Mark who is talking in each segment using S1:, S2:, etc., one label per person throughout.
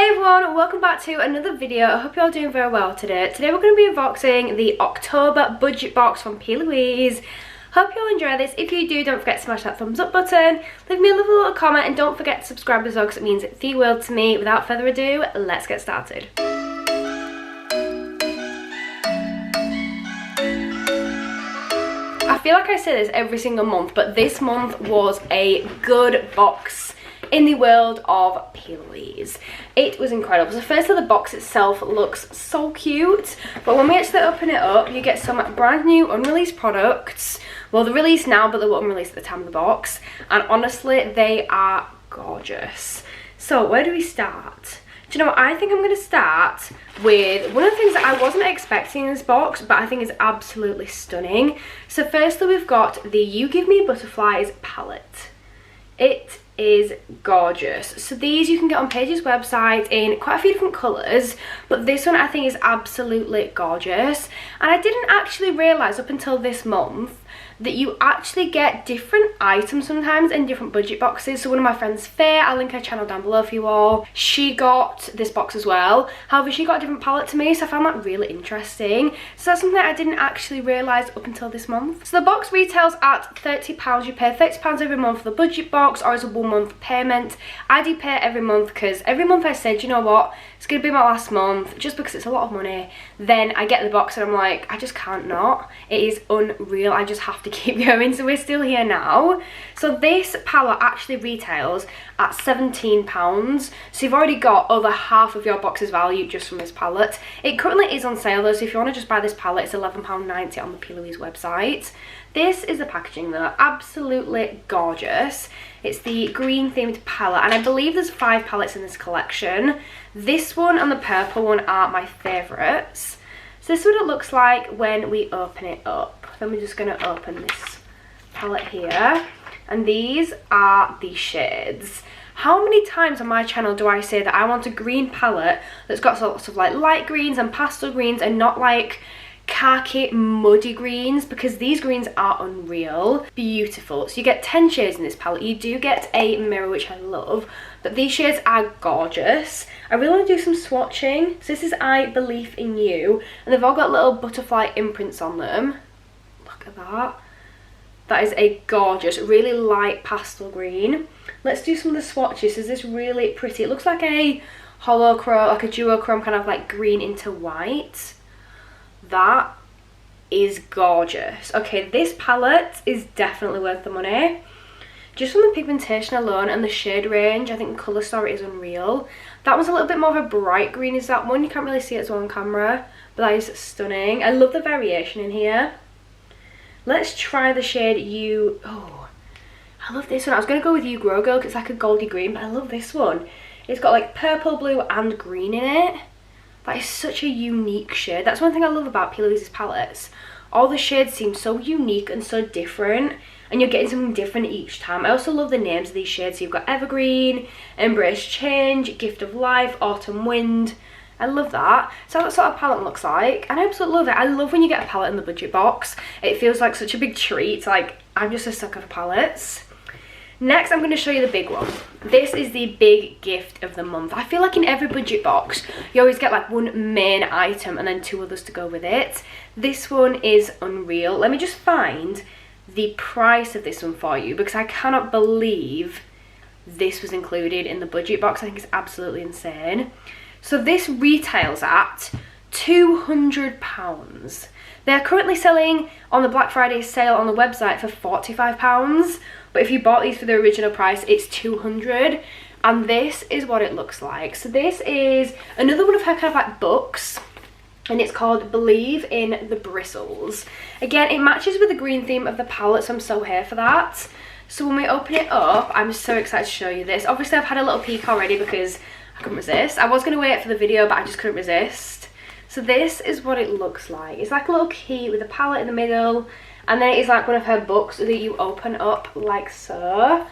S1: Hey everyone, welcome back to another video. I hope you're all doing very well today. Today we're going to be unboxing the October budget box from Plouise. Hope you'll enjoy this. If you do, don't forget to smash that thumbs up button. Leave me a little comment and don't forget to subscribe as well because it means the world to me. Without further ado, let's get started. I feel like I say this every single month, but this month was a good box in the world of Plouise. It was incredible. So firstly, the box itself looks so cute, but when we actually open it up, you get some brand new unreleased products. Well, they're released now, but they were unreleased at the time of the box, and honestly, they are gorgeous. So where do we start? Do you know what? I think I'm going to start with one of the things that I wasn't expecting in this box, but I think is absolutely stunning. So firstly, we've got the You Give Me Butterflies palette. It is gorgeous. So these you can get on Paige's website in quite a few different colours, but this one I think is absolutely gorgeous. And I didn't actually realise up until this month that you actually get different items sometimes in different budget boxes. So one of my friends, Faye, I'll link her channel down below for you all, she got this box as well. However, she got a different palette to me, so I found that really interesting. So that's something I didn't actually realise up until this month. So the box retails at £30. You pay £30 every month for the budget box, or as a 1 month payment. I do pay every month because every month I said, you know what, it's going to be my last month just because it's a lot of money. Then I get the box and I'm like, I just can't not. It is unreal. I just have to keep going. So we're still here now. So this palette actually retails at £17. So you've already got over half of your box's value just from this palette. It currently is on sale though, so if you want to just buy this palette, it's £11.90 on the Plouise website. This is the packaging though, absolutely gorgeous. It's the green themed palette, and I believe there's 5 palettes in this collection. This one and the purple one are my favourites. So this is what it looks like when we open it up. Then we're just going to open this palette here, and these are the shades. How many times on my channel do I say that I want a green palette that's got lots of like light greens and pastel greens and not like khaki muddy greens, because these greens are unreal beautiful. So you get 10 shades in this palette. You do get a mirror, which I love, but these shades are gorgeous. I really want to do some swatching. So this is I Believe in You, and they've all got little butterfly imprints on them. Look at that. That is a gorgeous, really light pastel green. Let's do some of the swatches. Is this really pretty? It looks like a holochrome, like a duochrome kind of like green into white. That is gorgeous. Okay, this palette is definitely worth the money. Just from the pigmentation alone and the shade range, I think the colour story is unreal. That one's a little bit more of a bright green is that one. You can't really see it as well on camera, but that is stunning. I love the variation in here. Let's try the shade You... Oh, I love this one. I was going to go with You Grow Girl because it's like a goldy green, but I love this one. It's got like purple, blue and green in it. That is such a unique shade. That's one thing I love about Plouise's palettes. All the shades seem so unique and so different, and you're getting something different each time. I also love the names of these shades. So you've got Evergreen, Embrace Change, Gift of Life, Autumn Wind. I love that. So that's what a palette looks like, and I absolutely love it. I love when you get a palette in the budget box. It feels like such a big treat. Like, I'm just a sucker for palettes. Next, I'm going to show you the big one. This is the big gift of the month. I feel like in every budget box, you always get like one main item and then 2 others to go with it. This one is unreal. Let me just find the price of this one for you, because I cannot believe this was included in the budget box. I think it's absolutely insane. So this retails at £200. They are currently selling on the Black Friday sale on the website for £45. But if you bought these for the original price, it's £200. And this is what it looks like. So this is another one of her kind of like books, and it's called Believe in the Bristles. Again, it matches with the green theme of the palette, so I'm so here for that. So when we open it up, I'm so excited to show you this. Obviously, I've had a little peek already because I couldn't resist. I was going to wait for the video, but I just couldn't resist. So this is what it looks like. It's like a little key with a palette in the middle. And then it is like one of her books that you open up like so.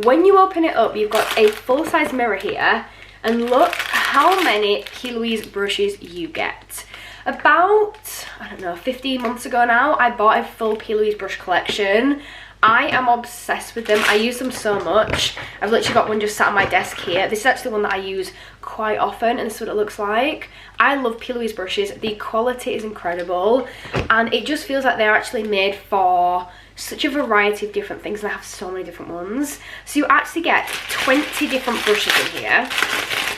S1: When you open it up, you've got a full-size mirror here. And look how many Plouise brushes you get. About, I don't know, 15 months ago now, I bought a full Plouise brush collection. I am obsessed with them. I use them so much. I've literally got one just sat on my desk here. This is actually one that I use quite often, and this is what it looks like. I love Plouise brushes. The quality is incredible, and it just feels like they're actually made for such a variety of different things, and I have so many different ones. So you actually get 20 different brushes in here,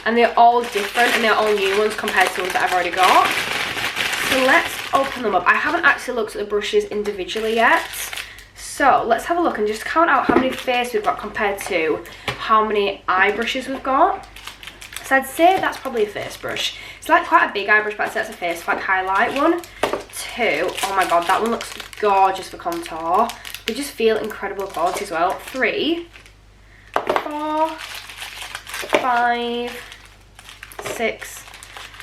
S1: and they're all different, and they're all new ones compared to the ones that I've already got. So let's open them up. I haven't actually looked at the brushes individually yet, so let's have a look and just count out how many face we've got compared to how many eye brushes we've got. So I'd say that's probably a face brush. It's like quite a big eye brush, but I'd say that's a face like highlight one. 2, oh my god, that one looks gorgeous for contour. They just feel incredible quality as well. 3, 4, 5, 6,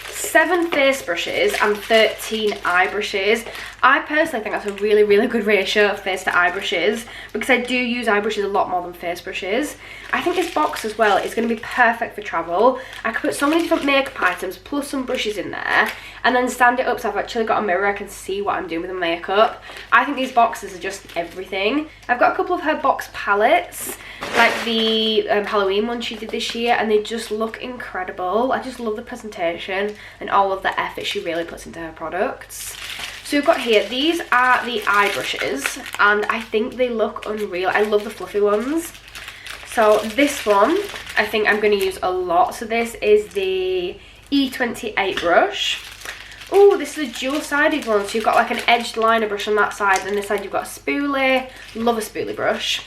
S1: 7 face brushes and 13 eye brushes. I personally think that's a really, really good ratio of face to eye brushes, because I do use eye brushes a lot more than face brushes. I think this box as well is going to be perfect for travel. I could put so many different makeup items plus some brushes in there, and then stand it up so I've actually got a mirror, I can see what I'm doing with the makeup. I think these boxes are just everything. I've got a couple of her box palettes, like the Halloween one she did this year, and they just look incredible. I just love the presentation and all of the effort she really puts into her products. So we've got here, these are the eye brushes, and I think they look unreal. I love the fluffy ones. So this one, I think I'm going to use a lot. So this is the E28 brush. Oh, this is a dual-sided one. So you've got like an edged liner brush on that side, and this side you've got a spoolie. Love a spoolie brush.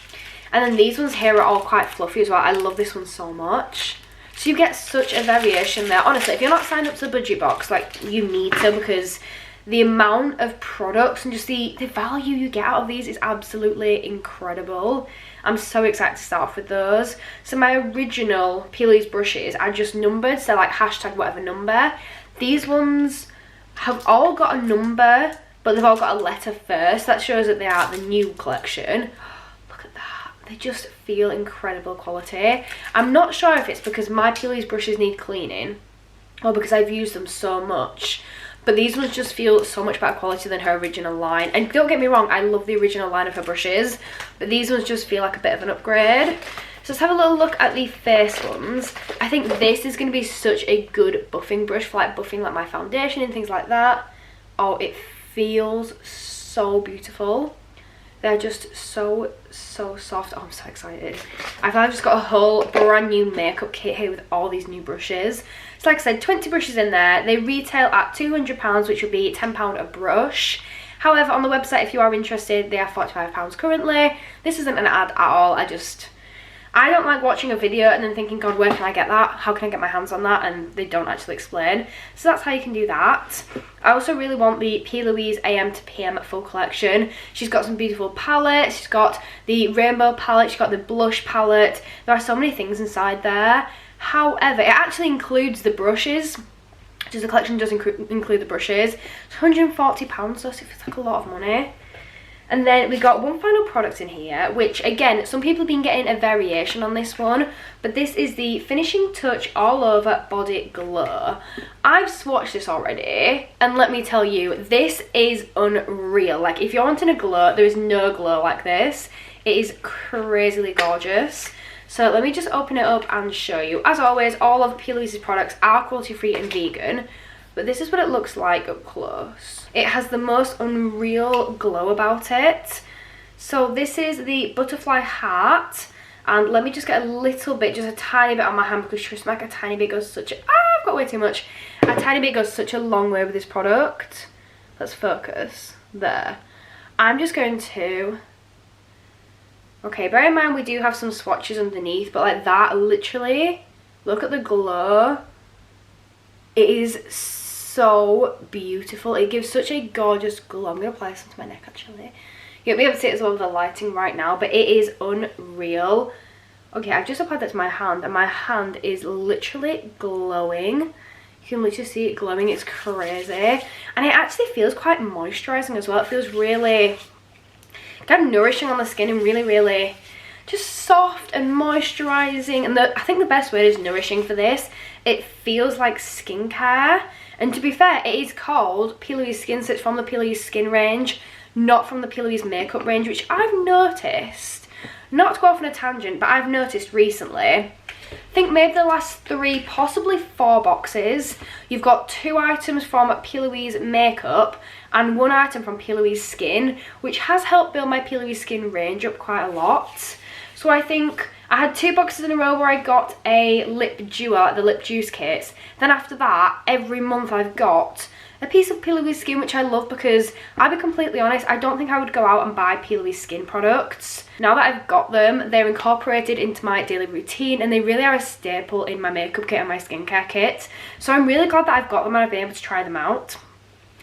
S1: And then these ones here are all quite fluffy as well. I love this one so much. So you get such a variation there. Honestly, if you're not signed up to the budget box, like, you need to, because the amount of products and just the value you get out of these is absolutely incredible. I'm so excited to start off with those. So my original Plouise brushes are just numbered, so like hashtag whatever number. These ones have all got a number, but they've all got a letter first. That shows that they are the new collection. Look at that. They just feel incredible quality. I'm not sure if it's because my Plouise brushes need cleaning or because I've used them so much, but these ones just feel so much better quality than her original line. And don't get me wrong, I love the original line of her brushes, but these ones just feel like a bit of an upgrade. So let's have a little look at the face ones. I think this is going to be such a good buffing brush for like buffing like my foundation and things like that. Oh, it feels so beautiful. They're just so soft. Oh, I'm so excited. I feel like I've just got a whole brand new makeup kit here with all these new brushes. So like I said, 20 brushes in there. They retail at £200, which would be £10 a brush. However, on the website, if you are interested, they are £45 currently. This isn't an ad at all. I don't like watching a video and then thinking, God, where can I get that? How can I get my hands on that? And they don't actually explain. So that's how you can do that. I also really want the Plouise AM to PM full collection. She's got some beautiful palettes. She's got the rainbow palette. She's got the blush palette. There are so many things inside there. However, it actually includes the brushes. Just the collection does include the brushes. It's £140, so it feels like a lot of money. And then we got one final product in here, which again, some people have been getting a variation on this one, but this is the Finishing Touch All Over Body Glow. I've swatched this already, and let me tell you, this is unreal. Like, if you're wanting a glow, there is no glow like this. It is crazily gorgeous. So let me just open it up and show you. As always, all of Plouise's products are cruelty-free and vegan, but this is what it looks like up close. It has the most unreal glow about it. So this is the butterfly heart, and let me just get a little bit, just a tiny bit on my hand, because trust me, like a tiny bit goes such a, I've got way too much. A tiny bit goes such a long way with this product. Let's focus there. I'm just going to, okay, bear in mind we do have some swatches underneath, but like that, literally, look at the glow. It is so beautiful. It gives such a gorgeous glow. I'm going to apply this onto my neck actually. You won't be able to see it as well with the lighting right now, but it is unreal. Okay, I've just applied that to my hand, and my hand is literally glowing. You can literally see it glowing. It's crazy. And it actually feels quite moisturizing as well. It feels really kind of nourishing on the skin, and really just soft and moisturizing. And I think the best word is nourishing for this. It feels like skincare. And to be fair, it is called Plouise Skin, so it's from the Plouise Skin range, not from the Plouise makeup range, which I've noticed, not to go off on a tangent, but I've noticed recently I think maybe the last 3, possibly 4 boxes. You've got 2 items from Plouise makeup and 1 item from Plouise skin, which has helped build my Plouise skin range up quite a lot. So I think I had 2 boxes in a row where I got a lip dewer, the lip juice kits. Then after that, every month I've got a piece of Plouise skin, which I love because, I'll be completely honest, I don't think I would go out and buy Plouise skin products. Now that I've got them, they're incorporated into my daily routine and they really are a staple in my makeup kit and my skincare kit. So I'm really glad that I've got them and I've been able to try them out.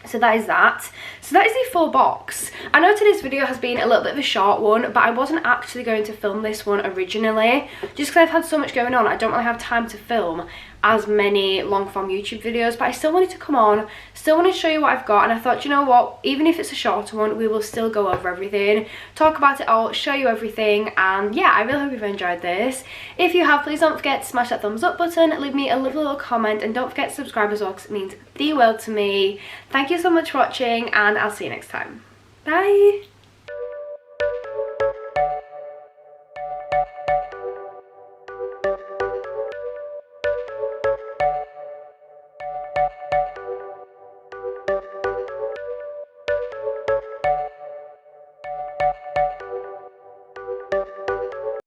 S1: So that is that. So that is the full box. I know today's video has been a little bit of a short one, but I wasn't actually going to film this one originally, just because I've had so much going on. I don't really have time to film as many long form YouTube videos, but I still wanted to come on, still wanted to show you what I've got, and I thought, you know what, even if it's a shorter one, we will still go over everything, talk about it all, show you everything, and yeah, I really hope you've enjoyed this. If you have, please don't forget to smash that thumbs up button, leave me a little comment, and don't forget to subscribe as well, because it means the world to me. Thank you so much for watching, and I'll see you next time. Bye!